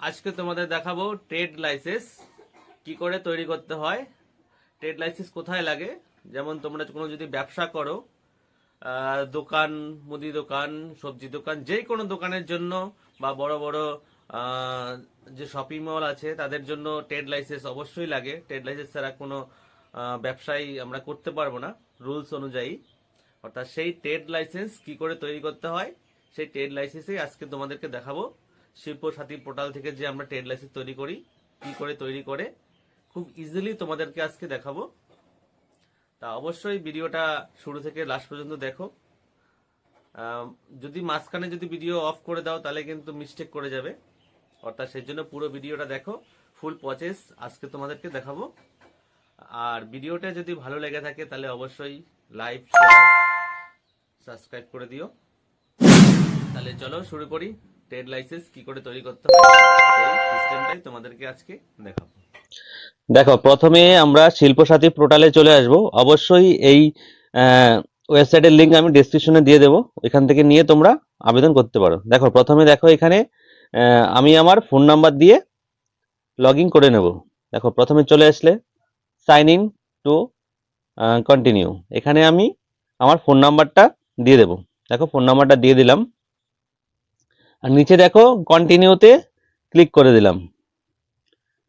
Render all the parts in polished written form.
আজকে তোমাদের দেখাবো ট্রেড লাইসেন্স কি করে তৈরি করতে হয়। ট্রেড লাইসেন্স কোথায় লাগে, যেমন তোমরা কোনো যদি ব্যবসা করো, দোকান, মুদি দোকান, সবজি দোকান, যে কোনো দোকানের জন্য বা বড় বড় আহ, যে শপিং মল আছে তাদের জন্য ট্রেড লাইসেন্স অবশ্যই লাগে। ট্রেড লাইসেন্স ছাড়া কোনো ব্যবসাই আমরা করতে পারবো না রুলস অনুযায়ী। অর্থাৎ সেই ট্রেড লাইসেন্স কি করে তৈরি করতে হয়, সেই ট্রেড লাইসেন্সই আজকে তোমাদেরকে দেখাবো। শিল্প সাথী পোর্টাল থেকে যে আমরা ট্রেড লাইসেন্স তৈরি করি, কি করে তৈরি করে খুব ইজিলি তোমাদেরকে আজকে দেখাবো। তা অবশ্যই ভিডিওটা শুরু থেকে লাস্ট পর্যন্ত দেখো। যদি মাঝখানে যদি ভিডিও অফ করে দাও তাহলে কিন্তু মিস্টেক করে যাবে। অর্থাৎ সেই জন্য পুরো ভিডিওটা দেখো, ফুল প্রসেস আজকে তোমাদেরকে দেখাবো। আর ভিডিওটা যদি ভালো লেগে থাকে তাহলে অবশ্যই লাইক, শেয়ার, সাবস্ক্রাইব করে দিও। তাহলে চলো শুরু করি। ট্রেড লাইসেন্স কি করে তৈরি করতে হয় সেই সিস্টেমটাই তোমাদেরকে আজকে দেখাবো। দেখো, প্রথমে আমরা শিল্প সাথী পোর্টালে চলে আসব। অবশ্যই এই ওয়েবসাইটের লিঙ্ক আমি ডেসক্রিপশনে দিয়ে দেবো, এখান থেকে নিয়ে তোমরা আবেদন করতে পারো। দেখো, প্রথমে দেখো এখানে আমি আমার ফোন নাম্বার দিয়ে লগ ইন করে নেব। দেখো, প্রথমে চলে আসলে সাইন ইন টু কন্টিনিউ, এখানে আমি আমার ফোন নাম্বারটা দিয়ে দেব। দেখো, ফোন নাম্বারটা দিয়ে দিলাম, আর নিচে দেখো কন্টিনিউতে ক্লিক করে দিলাম।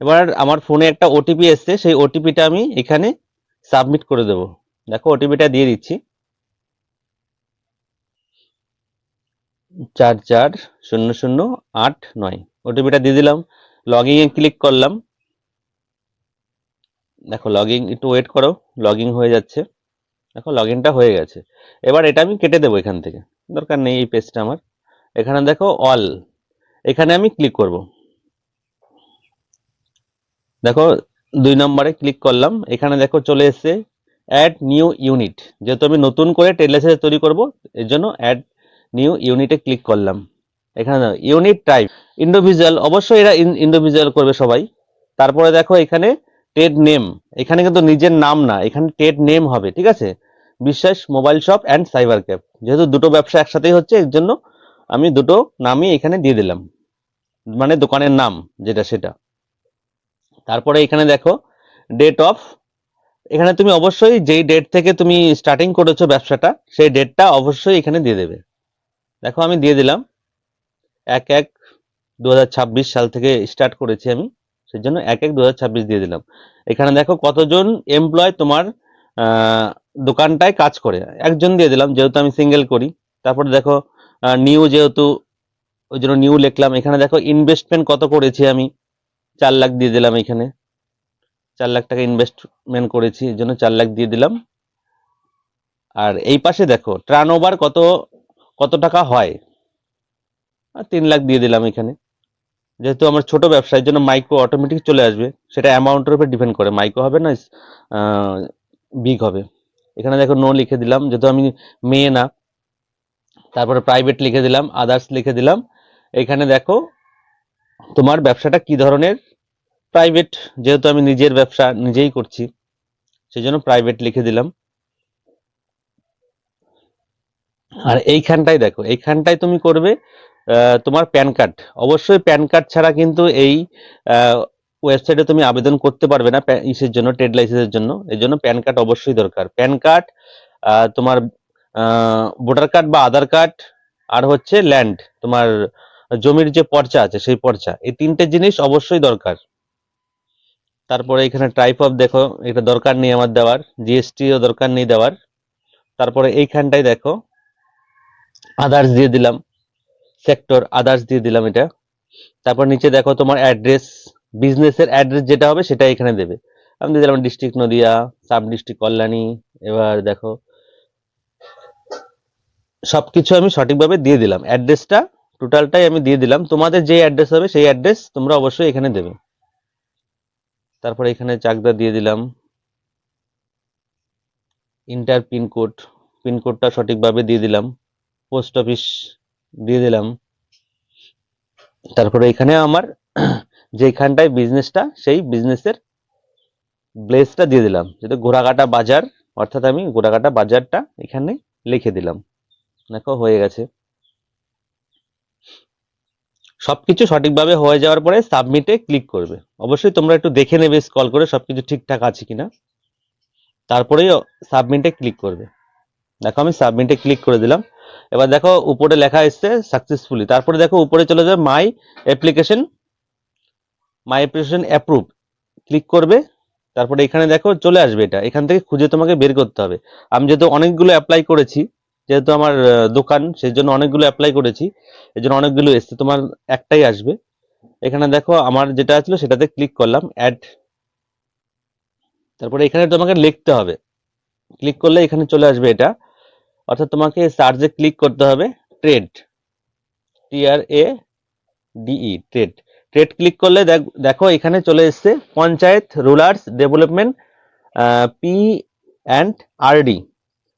এবার আমার ফোনে একটা ওটিপি এসছে, সেই ওটিপিটা আমি এখানে সাবমিট করে দেব। দেখো, ওটিপিটা দিয়ে দিচ্ছি, 440089। ওটিপিটা দিয়ে দিলাম, লগ ইন ক্লিক করলাম। দেখো, লগ ইন, একটু ওয়েট করো, লগ ইন হয়ে যাচ্ছে। দেখো, লগ ইনটা হয়ে গেছে। এবার এটা আমি কেটে দেবো, এখান থেকে দরকার নেই এই পেজটা আমার। এখানে দেখো অল, এখানে আমি ক্লিক করব। দেখো, 2 নম্বরে ক্লিক করলাম, এখানে দেখো চলে এসছে অ্যাড নিউ ইউনিট। যেহেতু আমি নতুন করে ট্রেড লাইসেন্স তৈরি করব, এর জন্য অ্যাড নিউ ইউনিটে ক্লিক করলাম। এখানে ইউনিট টাইপ ইন্ডিভিজুয়াল, অবশ্যই এরা ইন্ডিভিজুয়াল করবে সবাই। তারপরে দেখো এখানে ট্রেড নেম, এখানে কিন্তু নিজের নাম না, এখানে ট্রেড নেম হবে, ঠিক আছে। বিশ্বাস mobile shop and cyber cafe, যেহেতু দুটো ব্যবসা একসাথেই হচ্ছে, এর জন্য আমি দুটো নামই এখানে দিয়ে দিলাম, মানে দোকানের নাম যেটা সেটা। তারপরে এখানে দেখো ডেট অফ, এখানে তুমি অবশ্যই যেই ডেট থেকে তুমি স্টার্টিং করেছো ব্যবসাটা, সেই ডেটটা অবশ্যই এখানে দিয়ে দেবে। দেখো, আমি দিয়ে দিলাম 1/1/2026 সাল থেকে স্টার্ট করেছি আমি, সেই জন্য 1/1/2026 দিয়ে দিলাম। এখানে দেখো কতজন এমপ্লয় তোমার দোকানটায় কাজ করে, একজন দিয়ে দিলাম যেহেতু আমি সিঙ্গেল করি। তারপরে দেখো নিউ, যেহেতু ওই জন্য নিউ লিখলাম। এখানে দেখো ইনভেস্টমেন্ট কত করেছি আমি, 4 লাখ দিয়ে দিলাম। এখানে 4 লাখ টাকা ইনভেস্টমেন্ট করেছি, এর জন্য 4 লাখ দিয়ে দিলাম। আর এই পাশে দেখো টার্ন ওভার কত কত টাকা হয়, 3 লাখ দিয়ে দিলাম এখানে। যেহেতু আমার ছোট ব্যবসার জন্য মাইক্রো অটোমেটিক চলে আসবে, সেটা অ্যামাউন্টের উপর ডিপেন্ড করে, মাইক্রো হবে না বিগ হবে। এখানে দেখো নো লিখে দিলাম, যেহেতু আমি মেয়ে না। তারপরে প্রাইভেট লিখে দিলাম, আদার্স লিখে দিলাম। এখানে দেখো তোমার ব্যবসাটা কি ধরনের, প্রাইভেট, যেহেতু আমি নিজের ব্যবসা নিজেই করছি, সেই জন্য প্রাইভেট লিখে দিলাম। আর এইখানটায় দেখো, এইখানটায় তুমি করবে তোমার প্যান কার্ড। অবশ্যই প্যান কার্ড ছাড়া কিন্তু এই ওয়েবসাইটে তুমি আবেদন করতে পারবে না ইসের জন্য, ট্রেড লাইসেন্সের জন্য। এর জন্য প্যান কার্ড অবশ্যই দরকার। প্যান কার্ড, তোমার ভোটার কার্ড বা আধার কার্ড, আর হচ্ছে ল্যান্ড, তোমার জমির যে পর্চা আছে সেই পর্চা, এই 3টে জিনিস অবশ্যই দরকার। তারপরে এখানে টাইপ অফ দেখো, এটা দরকার নেই আমার দেওয়ার, জিএসটিও দরকার নেই দেওয়ার। তারপরে এইখানটায় দেখো আদার্স দিয়ে দিলাম, সেক্টর আদার্স দিয়ে দিলাম এটা। তারপর নিচে দেখো তোমার অ্যাড্রেস, বিজনেসের অ্যাড্রেস যেটা হবে সেটা এখানে দেবে। আমি দিয়ে দিলাম district Nadia, sub district Kalyani. এবার দেখো সবকিছু আমি সঠিকভাবে দিয়ে দিলাম, অ্যাড্রেসটা টোটালটাই আমি দিয়ে দিলাম। তোমাদের যে অ্যাড্রেস হবে সেই অ্যাড্রেস তোমরা অবশ্যই এখানে দেবে। তারপর এখানে চাকদা দিয়ে দিলাম, ইন্টার পিনকোড, পিনকোডটা সঠিকভাবে দিয়ে দিলাম, পোস্ট অফিস দিয়ে দিলাম। তারপরে এখানে আমার যেখানটায় বিজনেসটা, সেই বিজনেসের প্লেসটা দিয়ে দিলাম, যেটা ঘোড়াঘাটা বাজার, অর্থাৎ আমি ঘোড়াঘাটা বাজারটা এখানে লিখে দিলাম। দেখো হয়ে গেছে। সবকিছু সঠিকভাবে হয়ে যাওয়ার পরে সাবমিটে ক্লিক করবে। অবশ্যই তোমরা একটু দেখে নেবে স্ক্রল করে সবকিছু ঠিকঠাক আছে কিনা, তারপরেই সাবমিটে ক্লিক করবে। দেখো আমি সাবমিটে ক্লিক করে দিলাম। এবার দেখো উপরে লেখা এসছে সাকসেসফুলি, তারপরে দেখো উপরে চলে যাবে মাই অ্যাপ্লিকেশন অ্যাপ্রুভ, ক্লিক করবে। তারপরে এখানে দেখো চলে আসবে, এটা এখান থেকে খুঁজে তোমাকে বের করতে হবে। আমি যেহেতু অনেকগুলো অ্যাপ্লাই করেছি, যেহেতু আমার দোকান, সেই জন্য অনেকগুলো অ্যাপ্লাই করেছি, এই জন্য অনেকগুলো এসছে, তোমার একটাই আসবে। এখানে দেখো আমার যেটা ছিল সেটাতে ক্লিক করলাম, অ্যাড। তারপরে এখানে তোমাকে লিখতে হবে, ক্লিক করলে এখানে চলে আসবে এটা, অর্থাৎ তোমাকে সার্চে ক্লিক করতে হবে trade, TRADE, trade. Trade click করলে দেখো এখানে চলে এসছে পঞ্চায়েত রুরাল ডেভেলপমেন্ট P&RD।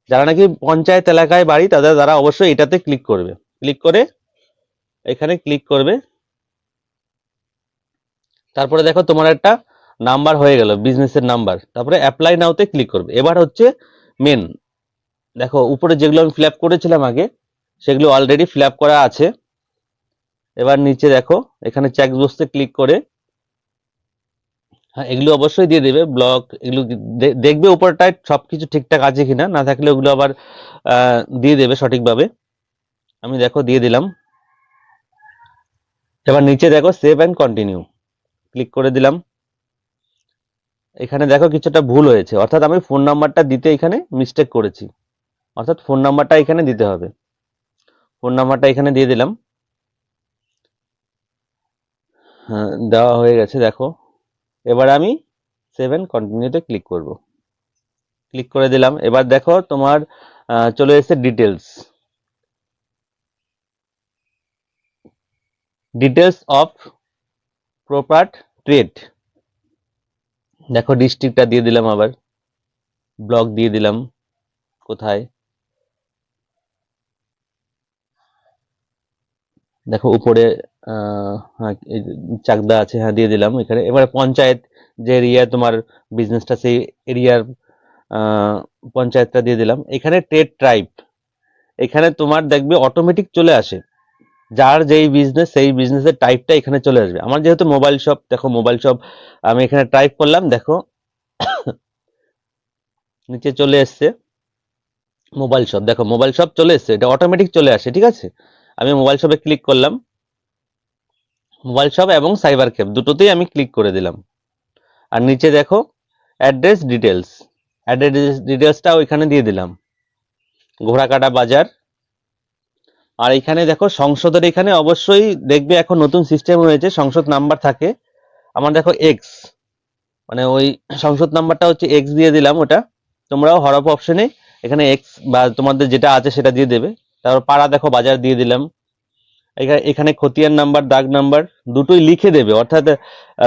যারা নাকি পঞ্চায়েত এলাকায় বাড়ি তারা অবশ্যই এটাতে ক্লিক করবে। ক্লিক করে এখানে ক্লিক করবে। তারপরে দেখো তোমার একটা নাম্বার হয়ে গেল, বিজনেসের নাম্বার। তারপরে অ্যাপ্লাই নাওতে ক্লিক করবে। এবার হচ্ছে মেন, দেখো উপরে যেগুলো আমি ফিল আপ করেছিলাম আগে, সেগুলো অলরেডি ফিল আপ করা আছে। এবার নিচে দেখো এখানে চেক বক্সে ক্লিক করে, হ্যাঁ এগুলো অবশ্যই দিয়ে দেবে ব্লক, এগুলো দেখবে উপরটায় সবকিছু ঠিকঠাক আছে কিনা, না থাকলে ওগুলো আবার দিয়ে দেবে সঠিকভাবে। আমি দেখো দিয়ে দিলাম। এবার নিচে দেখো সেভ অ্যান্ড কন্টিনিউ, ক্লিক করে দিলাম। এখানে দেখো কিছুটা ভুল হয়েছে, অর্থাৎ আমি ফোন নাম্বারটা দিতে এখানে মিস্টেক করেছি, অর্থাৎ ফোন নাম্বারটা এখানে দিতে হবে। ফোন নাম্বারটা এখানে দিয়ে দিলাম। হ্যাঁ দেওয়া হয়ে গেছে দেখো। এবার আমি সেভ অ্যান্ড কন্টিনিউতে ক্লিক করব, ক্লিক করে দিলাম। এবার দেখো তোমার চলে এসেছে ডিটেলস অফ প্রপার ট্রেড। দেখো ডিস্ট্রিক্টটা দিয়ে দিলাম, আবার ব্লক দিয়ে দিলাম কোথায়, দেখো উপরে হ্যাঁ চাকদা আছে, হ্যাঁ দিয়ে দিলাম এখানে। এবারে পঞ্চায়েত যে এরিয়া তোমার বিজনেসটা, সেই এরিয়ার পঞ্চায়েতটা দিয়ে দিলাম। এখানে ট্রেড টাইপ, এখানে তোমার দেখবে অটোমেটিক চলে আসে, যার যেই বিজনেস সেই বিজনেসের টাইপটা এখানে চলে আসবে। আমার যেহেতু মোবাইল শপ, দেখো মোবাইল শপ আমি এখানে টাইপ করলাম, দেখো নিচে চলে এসছে মোবাইল শপ। দেখো মোবাইল শপ চলে এসছে, এটা অটোমেটিক চলে আসে, ঠিক আছে। আমি মোবাইল শপে ক্লিক করলাম, মোবাইল শপ এবং সাইবার ক্যাফে দুটোতেই আমি ক্লিক করে দিলাম। আর নিচে দেখো অ্যাড্রেস ডিটেলসটা ওইখানে দিয়ে দিলাম, ঘোড়াকাটা বাজার। আর এখানে দেখো সংসদের, এখানে অবশ্যই দেখবে এখন নতুন সিস্টেম হয়েছে, সংসদ নাম্বার থাকে। আমার দেখো এক্স, মানে ওই সংসদ নাম্বারটা হচ্ছে এক্স দিয়ে দিলাম। ওটা তোমরাও হরফ অপশনে এখানে এক্স বা তোমাদের যেটা আছে সেটা দিয়ে দেবে। তারপর পাড়া দেখো বাজার দিয়ে দিলাম। এখানে খতিয়ান নাম্বার, দাগ নাম্বার দুটোই লিখে দেবে, অর্থাৎ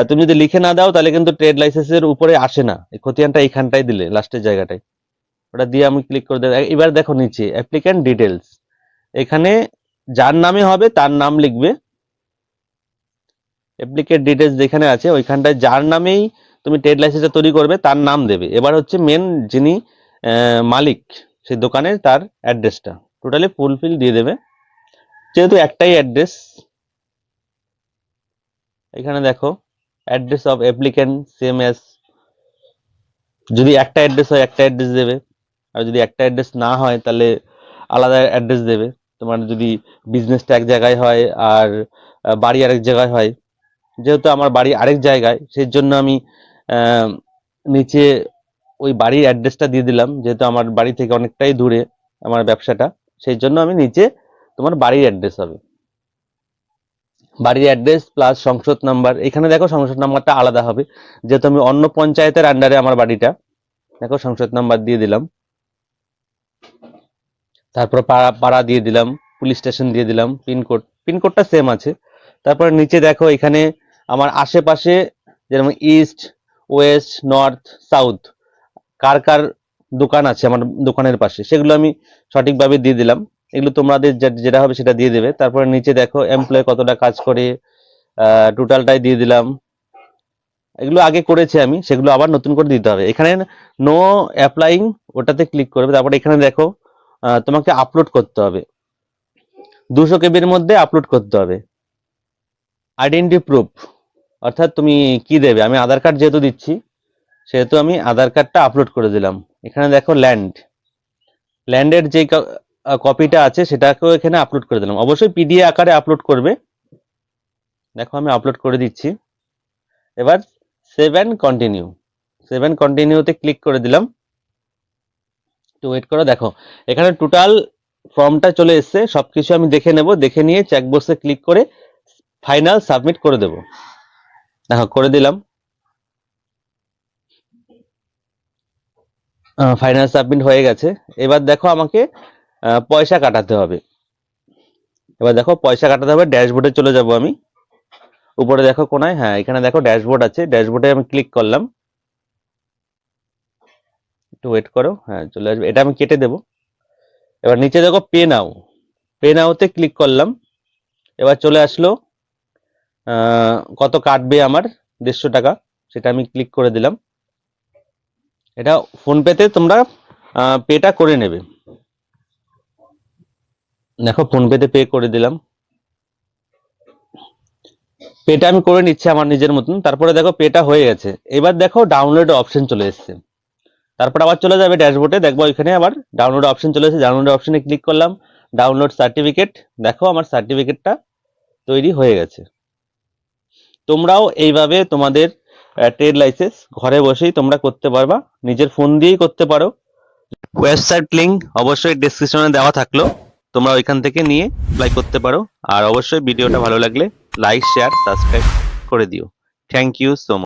তুমি যদি লিখে না দাও তাহলে কিন্তু ট্রেড লাইসেন্সের উপরে আসে না। এই খতিয়ানটা এইখানটাই দিলে লাস্টের জায়গাটায়, ওটা দিয়ে আমি ক্লিক করে দেবো। এবার দেখো নিচে অ্যাপ্লিক্যান্ট ডিটেলস, এখানে যার নামে হবে তার নাম লিখবে। অ্যাপ্লিকেন্ট ডিটেলস যেখানে আছে ওইখানটায় যার নামেই তুমি ট্রেড লাইসেন্সটা তৈরি করবে তার নাম দেবে। এবার হচ্ছে মেন যিনি মালিক সেই দোকানের, তার অ্যাড্রেসটা টোটালি ফুলফিল দিয়ে দেবে, যেহেতু একটাই অ্যাড্রেস। এখানে দেখো address of applicant same S, যদি একটা অ্যাড্রেস হয় একটা অ্যাড্রেস দেবে, আর যদি একটা অ্যাড্রেস না হয় তাহলে আলাদা অ্যাড্রেস দেবে। তোমার যদি বিজনেসটা এক জায়গায় হয় আর বাড়ি আরেক জায়গায় হয়, যেহেতু আমার বাড়ি আরেক জায়গায় সেই জন্য আমি নিচে ওই বাড়ির অ্যাড্রেসটা দিয়ে দিলাম, যেহেতু আমার বাড়ি থেকে অনেকটাই দূরে আমার ব্যবসাটা, সেই জন্য আমি নিচে তোমার বাড়ির অ্যাড্রেস হবে, বাড়ির অ্যাড্রেস প্লাস সংসদ নাম্বার। এখানে দেখো সংসদ নাম্বারটা আলাদা হবে, যেহেতু আমি অন্য পঞ্চায়েতের আন্ডারে আমার বাড়িটা। দেখো সংসদ নাম্বার দিয়ে দিলাম, তারপর পাড়া পাড়া দিয়ে দিলাম, পুলিশ স্টেশন দিয়ে দিলাম, পিনকোডটা সেম আছে। তারপর নিচে দেখো এখানে আমার আশেপাশে যেমন ইস্ট, ওয়েস্ট, নর্থ, সাউথ কার কার দোকান আছে আমার দোকানের পাশে, সেগুলো আমি সঠিকভাবে দিয়ে দিলাম। এগুলো তোমাদের যেটা হবে সেটা দিয়ে দেবে। তারপরে নিচে দেখো এমপ্লয় কতটা কাজ করে, টোটালটাই দিয়ে দিলাম। এগুলো আগে করেছি আমি, সেগুলো আবার নতুন করে দিতে হবে। এখানে নো অ্যাপ্লাইং ওটাতে ক্লিক করবে। তারপরে এখানে দেখো তোমাকে আপলোড করতে হবে, 200 কেবির মধ্যে আপলোড করতে হবে। আইডেন্টি প্রুফ, অর্থাৎ তুমি কি দেবে, আমি আধার কার্ড যেহেতু দিচ্ছি সেহেতু আমি আধার কার্ডটা আপলোড করে দিলাম। এখানে দেখো ল্যান্ডের যে কপিটা আছে সেটাকেও এখানে আপলোড করে দিলাম। অবশ্যই পিডিএফ আকারে আপলোড করবে। দেখো আমি আপলোড করে দিচ্ছি। এবার সেভ অ্যান্ড কন্টিনিউতে ক্লিক করে দিলাম। একটু ওয়েট করো। দেখো এখানে টোটাল ফর্মটা চলে এসছে, সবকিছু আমি দেখে নেব, দেখে নিয়ে চেকবক্সে ক্লিক করে ফাইনাল সাবমিট করে দেব। দেখো করে দিলাম, ফাইনাল সাবমিট হয়ে গেছে। এবার দেখো আমাকে পয়সা কাটাতে হবে। এবার দেখো পয়সা কাটাতে হবে, ড্যাশবোর্ডে চলে যাব আমি। উপরে দেখো কোনায়, হ্যাঁ এখানে দেখো ড্যাশবোর্ড আছে, ড্যাশবোর্ডে আমি ক্লিক করলাম। একটু ওয়েট করো, হ্যাঁ চলে আসবে, এটা আমি কেটে দেব। এবার নিচে দেখো পে নাওতে ক্লিক করলাম। এবার চলে আসলো কত কাটবে আমার, 150 টাকা, সেটা আমি ক্লিক করে দিলাম। এটা ফোনপেতে তোমরা পেটা করে নেবে। দেখো ফোনপেতে পে করে দিলাম, পেটা আমি করে নিচ্ছি আমার নিজের মতন। তারপরে দেখো পেটা হয়ে গেছে। এবার দেখো ডাউনলোড অপশন চলে এসছে। তারপর আবার চলে যাবে ড্যাশবোর্ডে, দেখবো এখানে আবার ডাউনলোড অপশন চলে এসেছে। ডাউনলোড অপশনে ক্লিক করলাম, ডাউনলোড সার্টিফিকেট। দেখো আমার সার্টিফিকেটটা তৈরি হয়ে গেছে। তোমরাও এইভাবে তোমাদের ট্রেড লাইসেন্স ঘরে বসেই তোমরা করতে পারবা, নিজের ফোন দিয়েই করতে পারো। ওয়েবসাইট লিংক অবশ্যই ডেসক্রিপশনে দেওয়া থাকলো, তোমরা ওইখান থেকে নিয়ে অ্যাপ্লাই করতে পারো। আর অবশ্যই ভিডিওটা ভালো লাগলে লাইক, শেয়ার, সাবস্ক্রাইব করে দিও। Thank you so much.